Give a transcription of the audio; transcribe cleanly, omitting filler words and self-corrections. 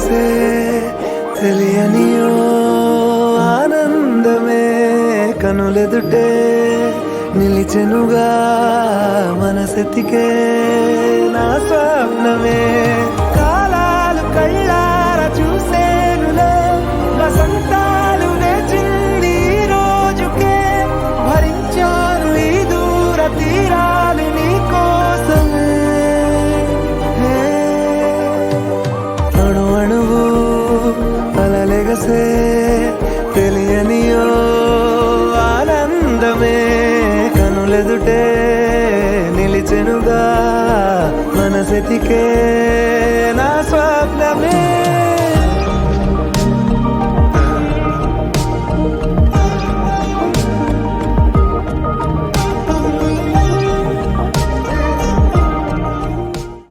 కలలెగసే తెలియనియో ఆనందమే కనులెదుటే నిలిచెనుగా మనసెతికే నా స్వప్నమే కాలాలు కళ్ళార చూసేనులే వసంతాలు వేచింది ఈ రోజుకే భరించాను ఈ దూర తీరాలు నీ కోసమే అణు అణువు అలలెగసే తెలియనియో ఆనందమే కనులెదుటే నిలిచెనుగా మనసెతికే